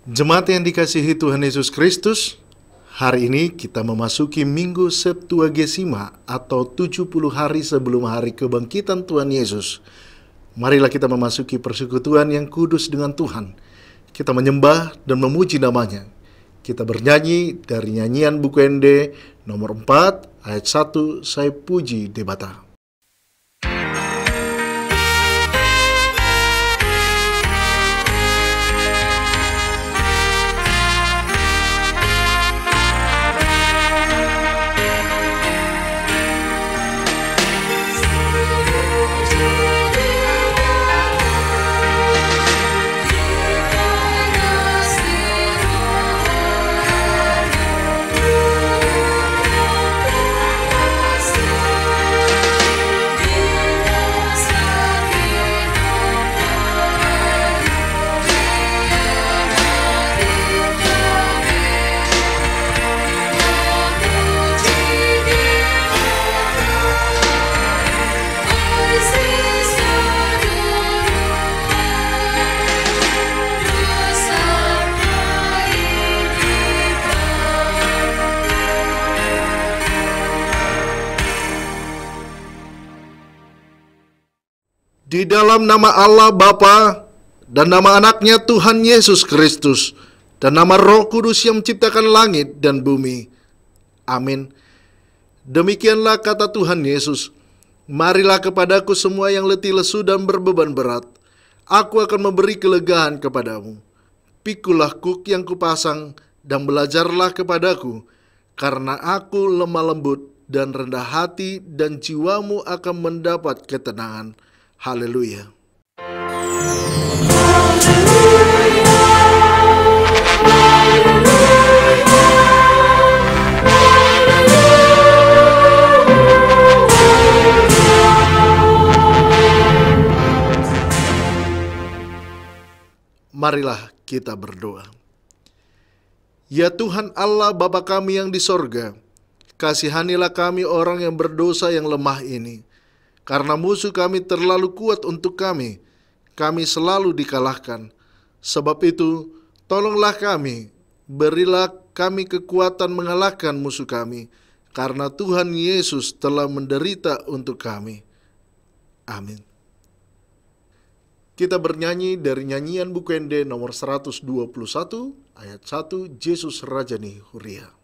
Jemaat yang dikasihi Tuhan Yesus Kristus, hari ini kita memasuki Minggu Septuagesima atau 70 hari sebelum hari kebangkitan Tuhan Yesus. Marilah kita memasuki persekutuan yang kudus dengan Tuhan. Kita menyembah dan memuji namanya. Kita bernyanyi dari nyanyian buku ND nomor 4 ayat 1, Saya Puji Debata. Di dalam nama Allah Bapa dan nama anaknya Tuhan Yesus Kristus dan nama Roh Kudus yang menciptakan langit dan bumi. Amin. Demikianlah kata Tuhan Yesus, marilah kepadaku semua yang letih lesu dan berbeban berat, aku akan memberi kelegaan kepadamu. Pikulah kuk yang kupasang dan belajarlah kepadaku, karena aku lemah lembut dan rendah hati, dan jiwamu akan mendapat ketenangan. Haleluya. Marilah kita berdoa. Ya Tuhan Allah Bapa kami yang di sorga, kasihanilah kami orang yang berdosa yang lemah ini. Karena musuh kami terlalu kuat untuk kami selalu dikalahkan. Sebab itu, tolonglah kami, berilah kami kekuatan mengalahkan musuh kami, karena Tuhan Yesus telah menderita untuk kami. Amin. Kita bernyanyi dari nyanyian buku ND nomor 121, ayat 1, Yesus Rajani Huria.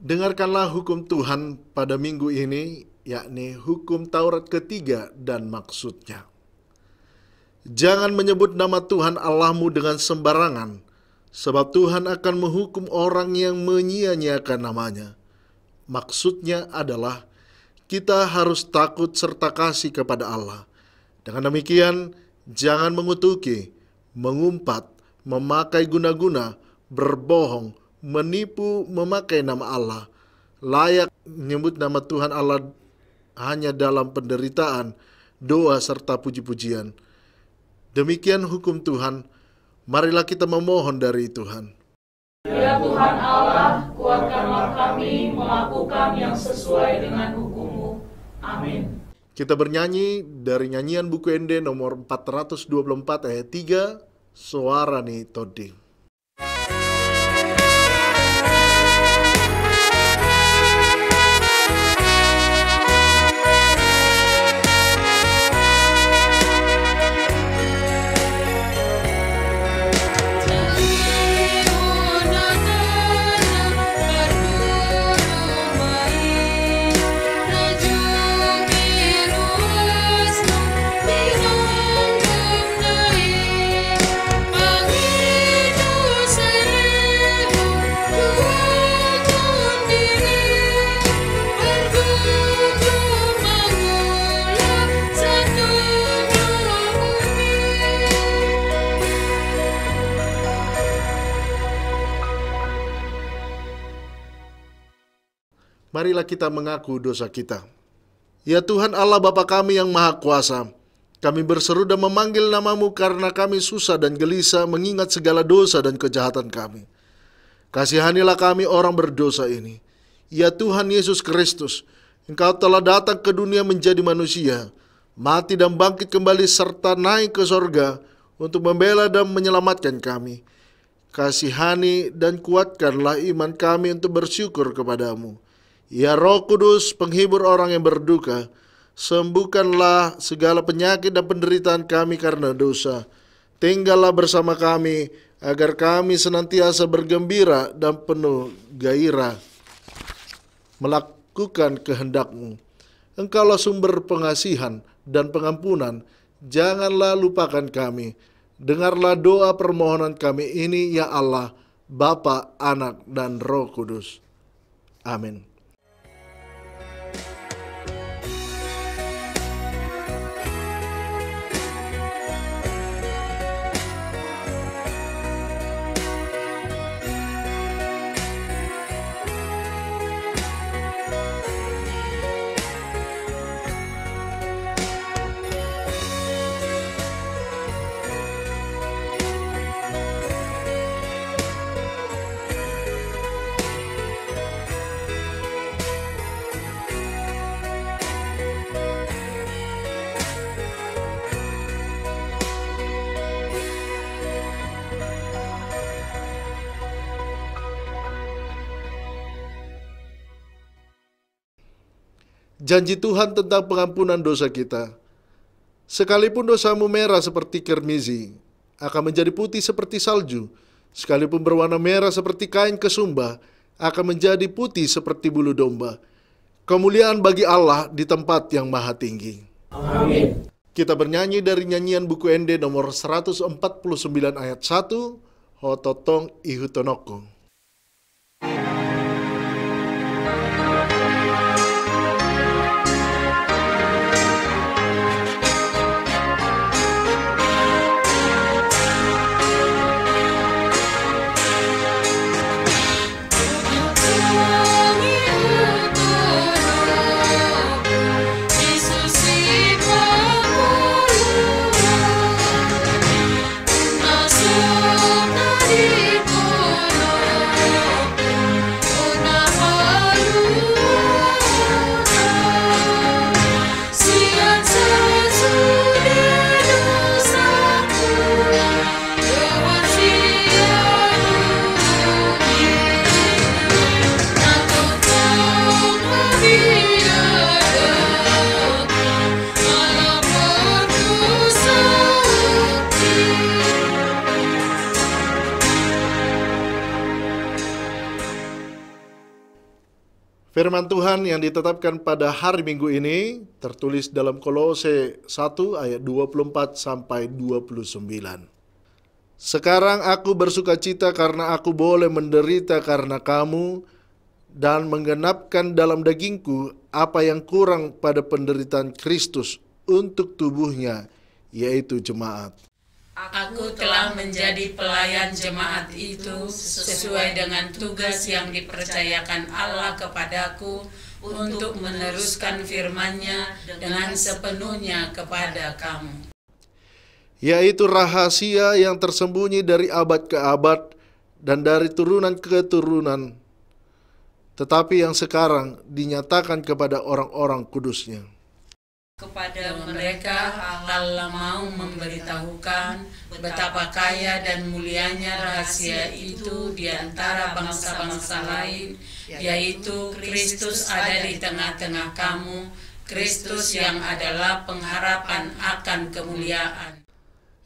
Dengarkanlah hukum Tuhan pada minggu ini, yakni hukum Taurat ketiga dan maksudnya. Jangan menyebut nama Tuhan Allahmu dengan sembarangan, sebab Tuhan akan menghukum orang yang menyia-nyiakan namanya. Maksudnya adalah kita harus takut serta kasih kepada Allah. Dengan demikian, jangan mengutuki, mengumpat, memakai guna-guna, berbohong, menipu, memakai nama Allah, layak menyebut nama Tuhan Allah hanya dalam penderitaan, doa, serta puji-pujian. Demikian hukum Tuhan, marilah kita memohon dari Tuhan. Ya Tuhan Allah, kuatkanlah kami melakukan yang sesuai dengan hukum-Mu. Amin. Kita bernyanyi dari nyanyian buku Ende nomor 424 ayat 3, Suarani Todi. Marilah kita mengaku dosa kita. Ya Tuhan Allah Bapa kami yang Maha Kuasa, kami berseru dan memanggil nama-Mu karena kami susah dan gelisah mengingat segala dosa dan kejahatan kami. Kasihanilah kami orang berdosa ini. Ya Tuhan Yesus Kristus, Engkau telah datang ke dunia menjadi manusia, mati dan bangkit kembali serta naik ke sorga untuk membela dan menyelamatkan kami. Kasihani dan kuatkanlah iman kami untuk bersyukur kepadamu. Ya Roh Kudus, penghibur orang yang berduka, sembuhkanlah segala penyakit dan penderitaan kami karena dosa. Tinggallah bersama kami, agar kami senantiasa bergembira dan penuh gairah melakukan kehendak-Mu. Engkaulah sumber pengasihan dan pengampunan, janganlah lupakan kami. Dengarlah doa permohonan kami ini, ya Allah, Bapa, Anak, dan Roh Kudus. Amin. Janji Tuhan tentang pengampunan dosa kita. Sekalipun dosamu merah seperti kirmizi, akan menjadi putih seperti salju. Sekalipun berwarna merah seperti kain kesumba, akan menjadi putih seperti bulu domba. Kemuliaan bagi Allah di tempat yang maha tinggi. Amin. Kita bernyanyi dari nyanyian buku Ende nomor 149 ayat 1, Hototong Ihutonoko. Firman Tuhan yang ditetapkan pada hari Minggu ini tertulis dalam Kolose 1 ayat 24 sampai 29. Sekarang aku bersukacita karena aku boleh menderita karena kamu dan menggenapkan dalam dagingku apa yang kurang pada penderitaan Kristus untuk tubuhnya, yaitu jemaat. Aku telah menjadi pelayan jemaat itu sesuai dengan tugas yang dipercayakan Allah kepadaku untuk meneruskan firman-Nya dengan sepenuhnya kepada kamu. Yaitu rahasia yang tersembunyi dari abad ke abad dan dari turunan ke turunan, tetapi yang sekarang dinyatakan kepada orang-orang kudusnya. Kepada mereka Allah mau memberitahukan betapa kaya dan mulianya rahasia itu di antara bangsa-bangsa lain, yaitu Kristus ada di tengah-tengah kamu, Kristus yang adalah pengharapan akan kemuliaan.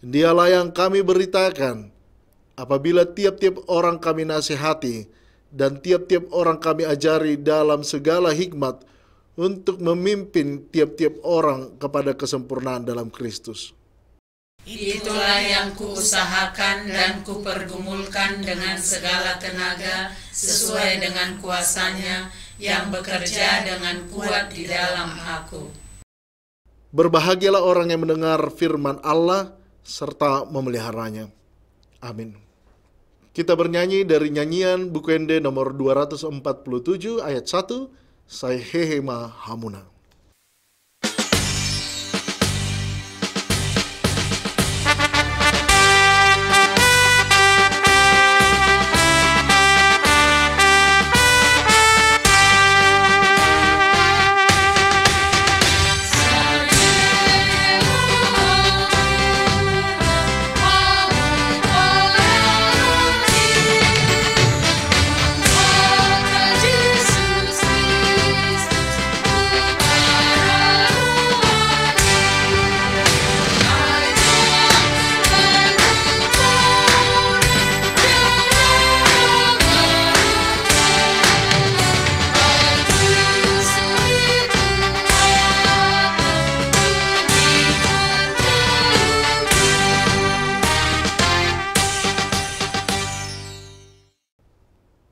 Dialah yang kami beritakan, apabila tiap-tiap orang kami nasihati, dan tiap-tiap orang kami ajari dalam segala hikmat, untuk memimpin tiap-tiap orang kepada kesempurnaan dalam Kristus. Itulah yang kuusahakan dan kupergumulkan dengan segala tenaga sesuai dengan kuasanya yang bekerja dengan kuat di dalam aku. Berbahagialah orang yang mendengar firman Allah serta memeliharanya. Amin. Kita bernyanyi dari nyanyian buku Ende nomor 247 ayat 1, Sai Hehema Hamuna.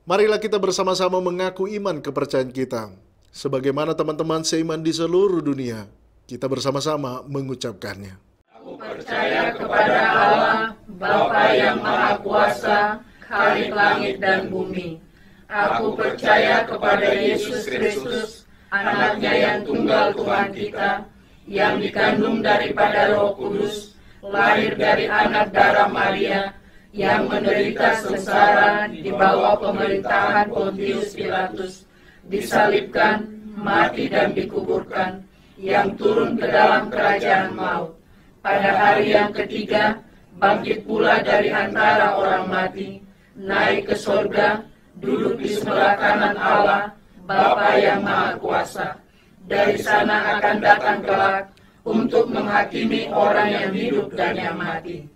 Marilah kita bersama-sama mengaku iman kepercayaan kita. Sebagaimana teman-teman seiman di seluruh dunia, kita bersama-sama mengucapkannya. Aku percaya kepada Allah, Bapa yang Maha Kuasa, Khalik langit dan bumi. Aku percaya kepada Yesus Kristus, anaknya yang tunggal Tuhan kita, yang dikandung daripada Roh Kudus, lahir dari anak darah Maria, yang menderita sengsara di bawah pemerintahan Pontius Pilatus, disalibkan, mati dan dikuburkan, yang turun ke dalam kerajaan maut. Pada hari yang ketiga, bangkit pula dari antara orang mati, naik ke sorga, duduk di sebelah kanan Allah, Bapa yang Maha Kuasa. Dari sana akan datang kelak untuk menghakimi orang yang hidup dan yang mati.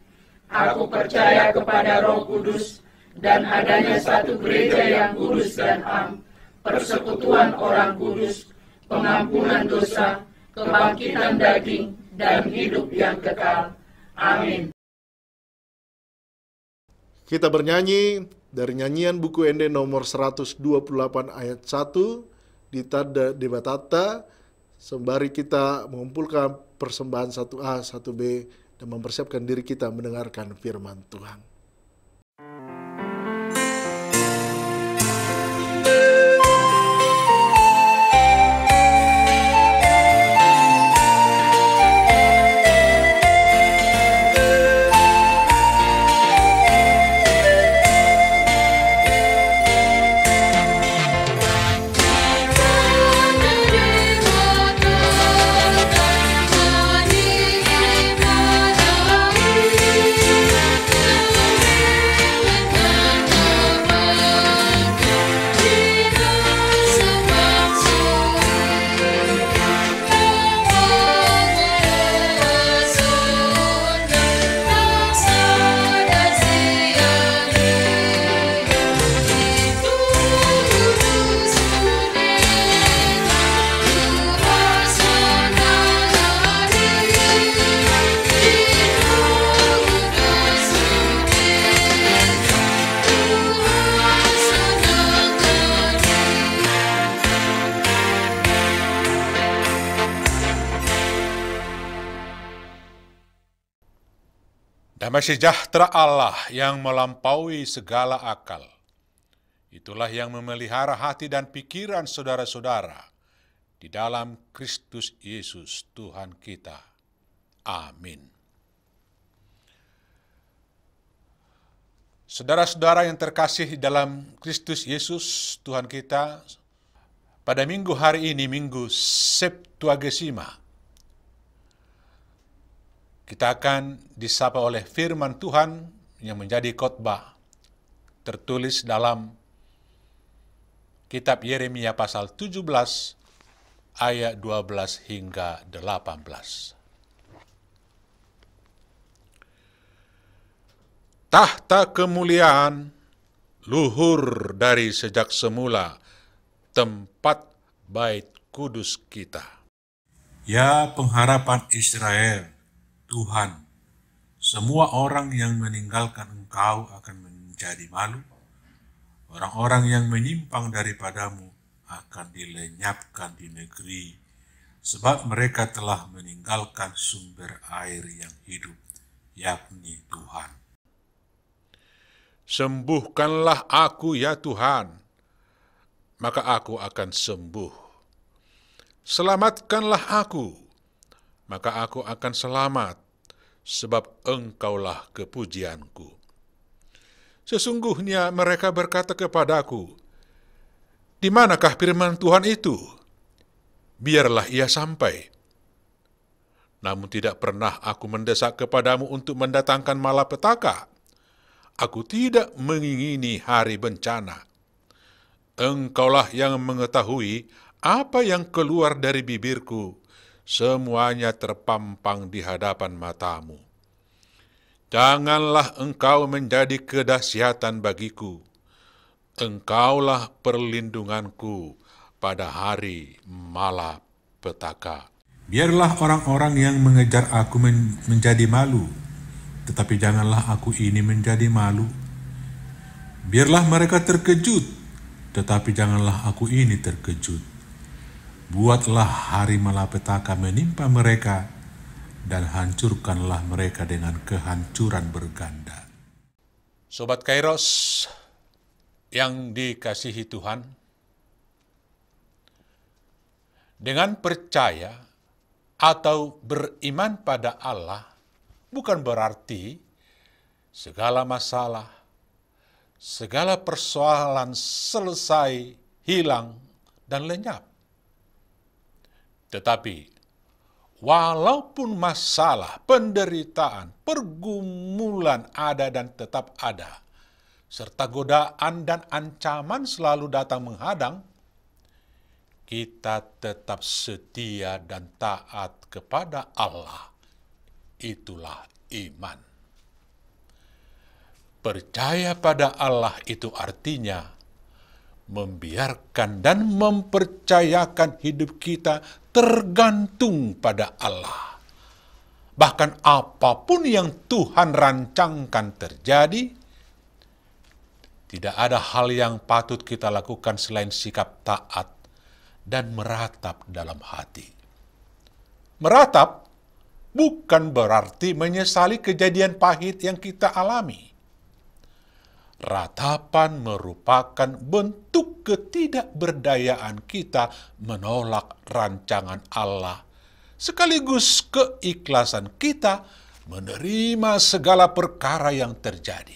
Aku percaya kepada Roh Kudus dan adanya satu gereja yang kudus dan am, persekutuan orang kudus, pengampunan dosa, kebangkitan daging, dan hidup yang kekal. Amin. Kita bernyanyi dari nyanyian buku Ende nomor 128 ayat 1 di Tada Debatata, sembari kita mengumpulkan persembahan 1A, 1B, dan mempersiapkan diri kita mendengarkan firman Tuhan. Damai sejahtera Allah yang melampaui segala akal, itulah yang memelihara hati dan pikiran saudara-saudara di dalam Kristus Yesus Tuhan kita. Amin. Saudara-saudara yang terkasih dalam Kristus Yesus Tuhan kita, pada minggu hari ini, Minggu Septuagesima, Kita akan disapa oleh firman Tuhan yang menjadi khotbah tertulis dalam kitab Yeremia pasal 17 ayat 12 hingga 18. Tahta kemuliaan luhur dari sejak semula, tempat bait kudus kita. Ya pengharapan Israel, Tuhan, semua orang yang meninggalkan Engkau akan menjadi malu. Orang-orang yang menyimpang daripadamu akan dilenyapkan di negeri, sebab mereka telah meninggalkan sumber air yang hidup, yakni Tuhan. Sembuhkanlah aku ya Tuhan, maka aku akan sembuh. Selamatkanlah aku, maka aku akan selamat, sebab Engkaulah kepujianku. Sesungguhnya mereka berkata kepadaku, di manakah firman Tuhan itu? Biarlah ia sampai. Namun tidak pernah aku mendesak kepadamu untuk mendatangkan malapetaka. Aku tidak mengingini hari bencana. Engkaulah yang mengetahui apa yang keluar dari bibirku. Semuanya terpampang di hadapan matamu. Janganlah engkau menjadi kedahsyatan bagiku. Engkaulah perlindunganku pada hari malapetaka. Biarlah orang-orang yang mengejar aku menjadi malu, tetapi janganlah aku ini menjadi malu. Biarlah mereka terkejut, tetapi janganlah aku ini terkejut. Buatlah hari malapetaka menimpa mereka, dan hancurkanlah mereka dengan kehancuran berganda. Sobat Kairos yang dikasihi Tuhan, dengan percaya atau beriman pada Allah bukan berarti segala masalah, segala persoalan selesai, hilang, dan lenyap. Tetapi, walaupun masalah, penderitaan, pergumulan ada dan tetap ada, serta godaan dan ancaman selalu datang menghadang, kita tetap setia dan taat kepada Allah. Itulah iman. Percaya pada Allah itu artinya membiarkan dan mempercayakan hidup kita tergantung pada Allah. Bahkan apapun yang Tuhan rancangkan terjadi, tidak ada hal yang patut kita lakukan selain sikap taat dan meratap dalam hati. Meratap bukan berarti menyesali kejadian pahit yang kita alami. Ratapan merupakan bentuk ketidakberdayaan kita menolak rancangan Allah, sekaligus keikhlasan kita menerima segala perkara yang terjadi.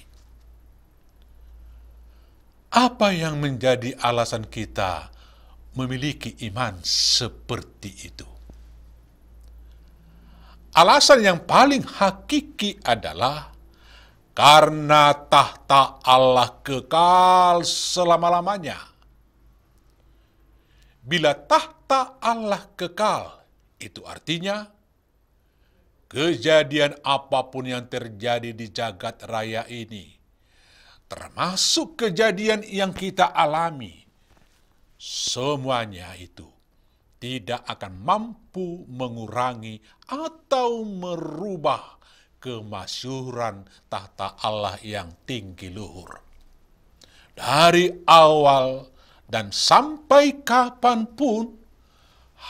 Apa yang menjadi alasan kita memiliki iman seperti itu? Alasan yang paling hakiki adalah karena tahta Allah kekal selama-lamanya. Bila tahta Allah kekal, itu artinya kejadian apapun yang terjadi di jagat raya ini, termasuk kejadian yang kita alami, semuanya itu tidak akan mampu mengurangi atau merubah kemasyhuran tahta Allah yang tinggi luhur. Dari awal dan sampai kapanpun,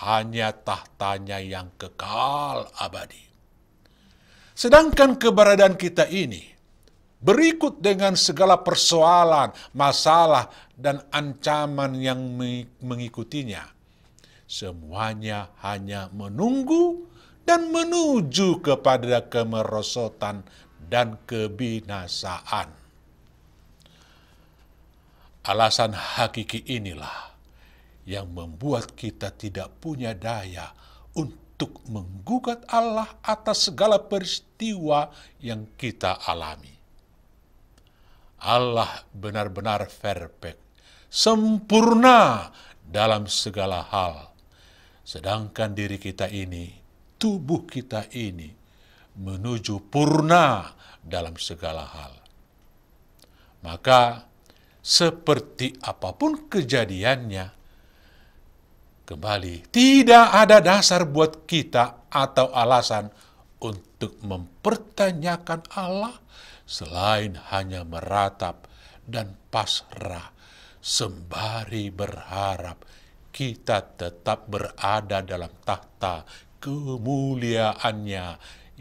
hanya tahtanya yang kekal abadi. Sedangkan keberadaan kita ini, berikut dengan segala persoalan, masalah, dan ancaman yang mengikutinya, semuanya hanya menunggu dan menuju kepada kemerosotan dan kebinasaan. Alasan hakiki inilah yang membuat kita tidak punya daya untuk untuk menggugat Allah atas segala peristiwa yang kita alami. Allah benar-benar perfect, sempurna dalam segala hal. Sedangkan diri kita ini, tubuh kita ini, menuju purna dalam segala hal. Maka, seperti apapun kejadiannya, kembali, tidak ada dasar buat kita atau alasan untuk mempertanyakan Allah selain hanya meratap dan pasrah sembari berharap kita tetap berada dalam tahta kemuliaannya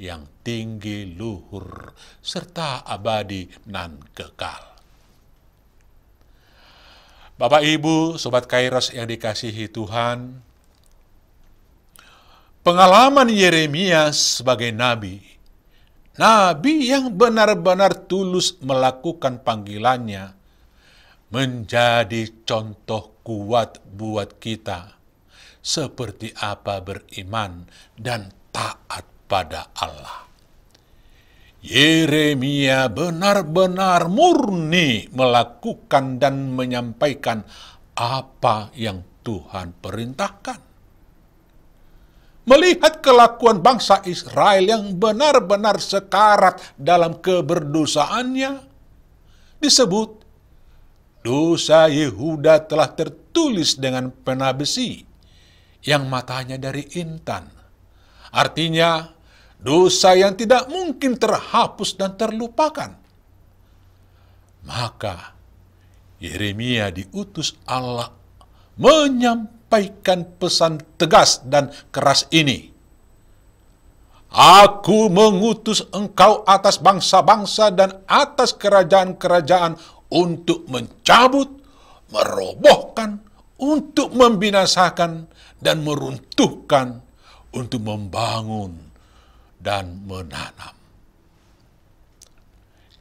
yang tinggi, luhur, serta abadi nan kekal. Bapak, Ibu, Sobat Kairos yang dikasihi Tuhan, pengalaman Yeremia sebagai nabi yang benar-benar tulus melakukan panggilannya, menjadi contoh kuat buat kita, seperti apa beriman dan taat pada Allah. Yeremia benar-benar murni melakukan dan menyampaikan apa yang Tuhan perintahkan. Melihat kelakuan bangsa Israel yang benar-benar sekarat dalam keberdosaannya, disebut dosa Yehuda telah tertulis dengan pena besi yang matanya dari intan. Artinya, dosa yang tidak mungkin terhapus dan terlupakan. Maka, Yeremia diutus Allah menyampaikan pesan tegas dan keras ini. Aku mengutus engkau atas bangsa-bangsa dan atas kerajaan-kerajaan untuk mencabut, merobohkan, untuk membinasakan, dan meruntuhkan, untuk membangun dan menanam.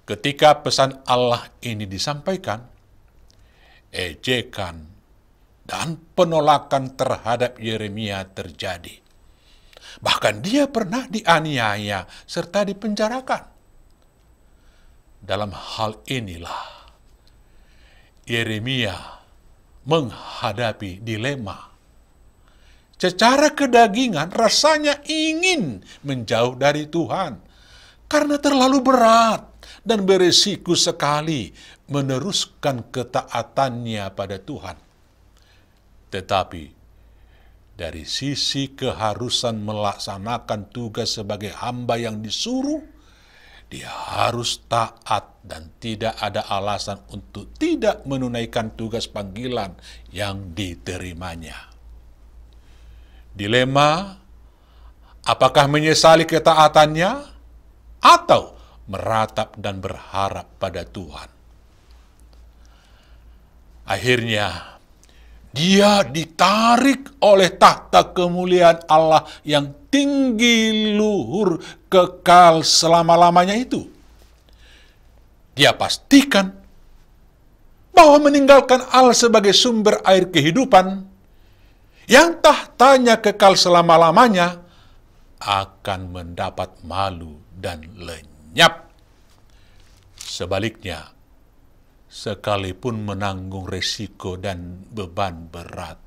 Ketika pesan Allah ini disampaikan, ejekan dan penolakan terhadap Yeremia terjadi. Bahkan dia pernah dianiaya serta dipenjarakan. Dalam hal inilah Yeremia menghadapi dilema. Secara kedagingan rasanya ingin menjauh dari Tuhan karena terlalu berat dan beresiko sekali meneruskan ketaatannya pada Tuhan. Tetapi dari sisi keharusan melaksanakan tugas sebagai hamba yang disuruh, dia harus taat dan tidak ada alasan untuk tidak menunaikan tugas panggilan yang diterimanya. Dilema, apakah menyesali ketaatannya atau meratap dan berharap pada Tuhan? Akhirnya, dia ditarik oleh tahta kemuliaan Allah yang tinggi, luhur, kekal selama-lamanya itu. Dia pastikan bahwa meninggalkan Allah sebagai sumber air kehidupan yang tahtanya kekal selama-lamanya akan mendapat malu dan lenyap. Sebaliknya, sekalipun menanggung resiko dan beban berat,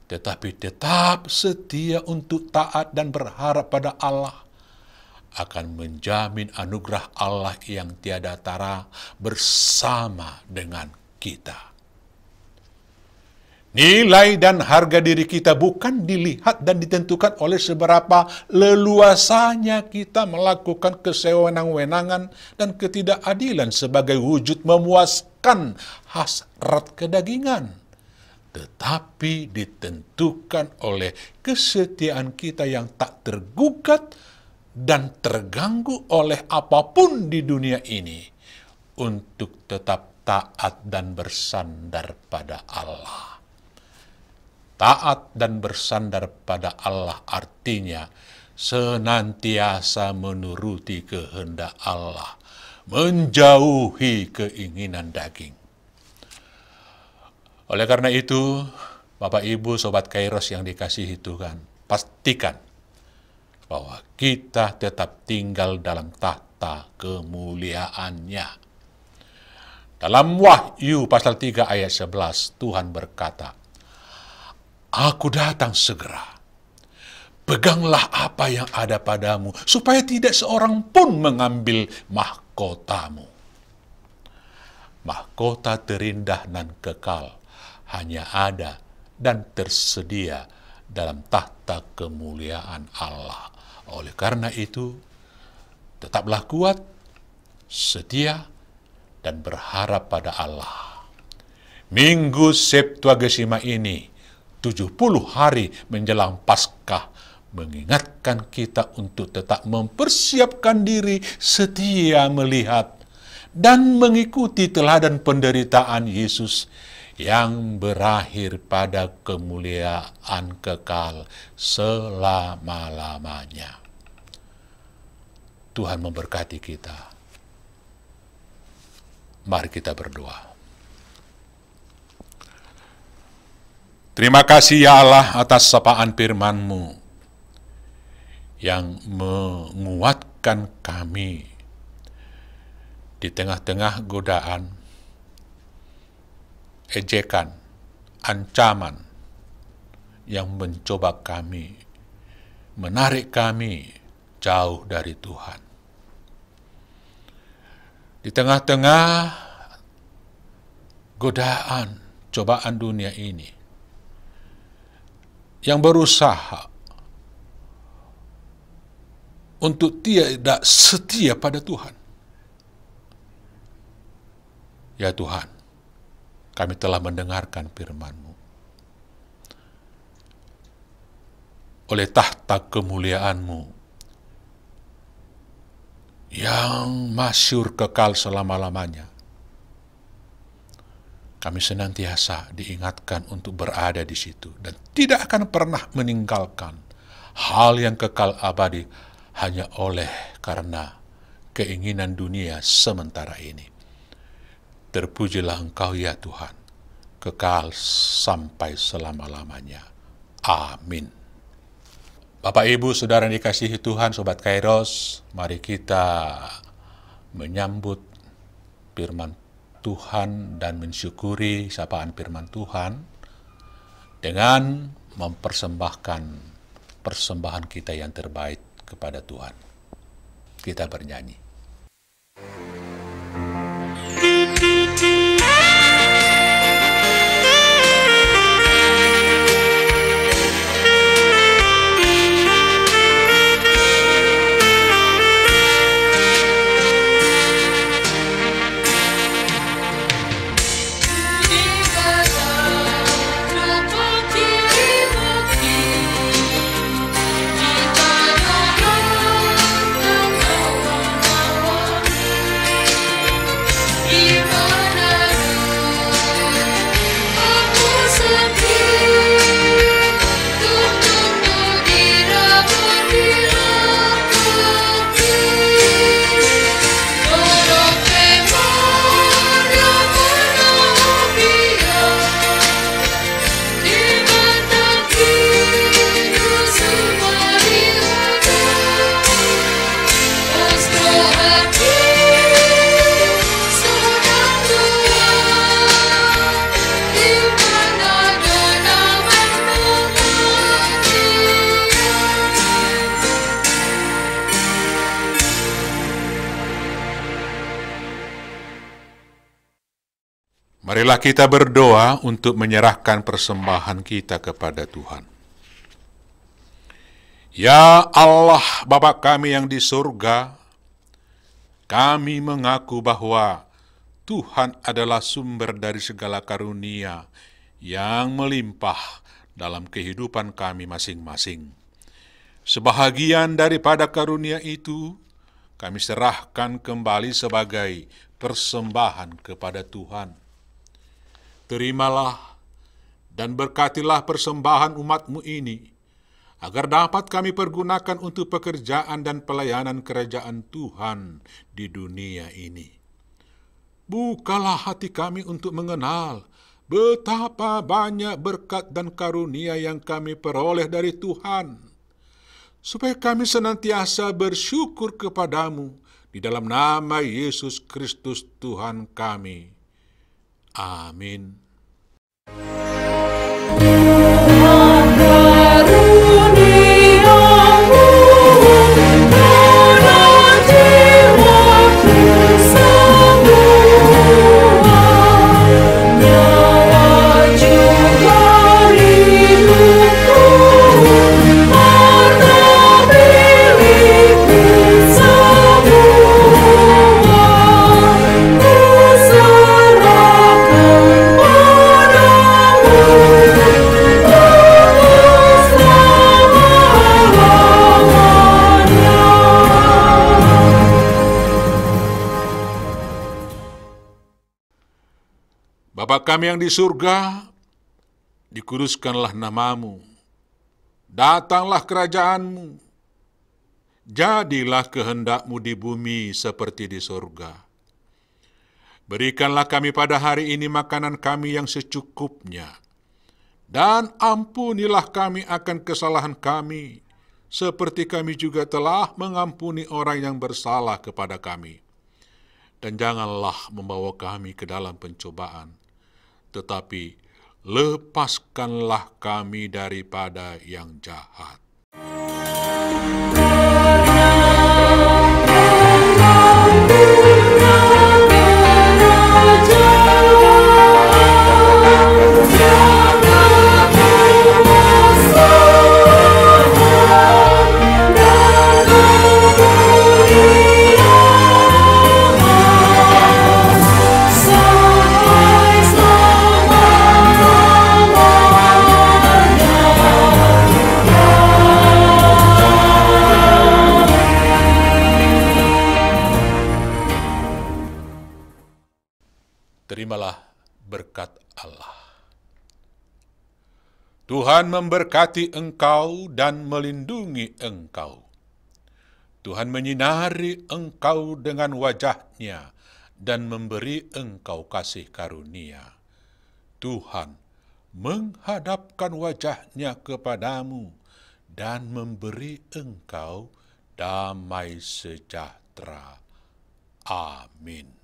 tetapi tetap setia untuk taat dan berharap pada Allah, akan menjamin anugerah Allah yang tiada tara bersama dengan kita. Nilai dan harga diri kita bukan dilihat dan ditentukan oleh seberapa leluasanya kita melakukan kesewenang-wenangan dan ketidakadilan sebagai wujud memuaskan hasrat kedagingan, tetapi ditentukan oleh kesetiaan kita yang tak tergugat dan terganggu oleh apapun di dunia ini untuk tetap taat dan bersandar pada Allah. Taat dan bersandar pada Allah artinya senantiasa menuruti kehendak Allah, menjauhi keinginan daging. Oleh karena itu, Bapak Ibu Sobat Kairos yang dikasihi Tuhan, pastikan bahwa kita tetap tinggal dalam tahta kemuliaannya. Dalam Wahyu pasal 3 ayat 11, Tuhan berkata, "Aku datang segera. Peganglah apa yang ada padamu, supaya tidak seorang pun mengambil mahkotamu." Mahkota terindah dan kekal hanya ada dan tersedia dalam tahta kemuliaan Allah. Oleh karena itu, tetaplah kuat, setia, dan berharap pada Allah. Minggu Septuagesima ini, 70 hari menjelang Paskah, mengingatkan kita untuk tetap mempersiapkan diri setia melihat dan mengikuti teladan penderitaan Yesus yang berakhir pada kemuliaan kekal selama-lamanya. Tuhan memberkati kita. Mari kita berdoa. Terima kasih ya Allah atas sapaan firman-Mu yang menguatkan kami di tengah-tengah godaan, ejekan, ancaman yang mencoba kami, menarik kami jauh dari Tuhan. Di tengah-tengah godaan, cobaan dunia ini, yang berusaha untuk tidak setia pada Tuhan. Ya Tuhan, kami telah mendengarkan firman-Mu. Oleh tahta kemuliaan-Mu yang masyhur kekal selama-lamanya, kami senantiasa diingatkan untuk berada di situ dan tidak akan pernah meninggalkan hal yang kekal abadi hanya oleh karena keinginan dunia sementara ini. Terpujilah Engkau ya Tuhan, kekal sampai selama-lamanya. Amin. Bapak, Ibu, Saudara yang dikasihi Tuhan, Sobat Kairos, mari kita menyambut firman Tuhan dan mensyukuri sapaan firman Tuhan dengan mempersembahkan persembahan kita yang terbaik kepada Tuhan. Kita bernyanyi. Marilah kita berdoa untuk menyerahkan persembahan kita kepada Tuhan. Ya Allah, Bapa kami yang di surga, kami mengaku bahwa Tuhan adalah sumber dari segala karunia yang melimpah dalam kehidupan kami masing-masing. Sebahagian daripada karunia itu, kami serahkan kembali sebagai persembahan kepada Tuhan. Terimalah dan berkatilah persembahan umat-Mu ini, agar dapat kami pergunakan untuk pekerjaan dan pelayanan kerajaan Tuhan di dunia ini. Bukalah hati kami untuk mengenal betapa banyak berkat dan karunia yang kami peroleh dari Tuhan, supaya kami senantiasa bersyukur kepadamu di dalam nama Yesus Kristus Tuhan kami. Amin. Bapa kami yang di surga, dikuduskanlah namamu, datanglah kerajaanmu, jadilah kehendakmu di bumi seperti di surga. Berikanlah kami pada hari ini makanan kami yang secukupnya, dan ampunilah kami akan kesalahan kami, seperti kami juga telah mengampuni orang yang bersalah kepada kami. Dan janganlah membawa kami ke dalam pencobaan, tetapi lepaskanlah kami daripada yang jahat. Terimalah berkat Allah. Tuhan memberkati engkau dan melindungi engkau. Tuhan menyinari engkau dengan wajah-Nya dan memberi engkau kasih karunia. Tuhan menghadapkan wajah-Nya kepadamu dan memberi engkau damai sejahtera. Amin.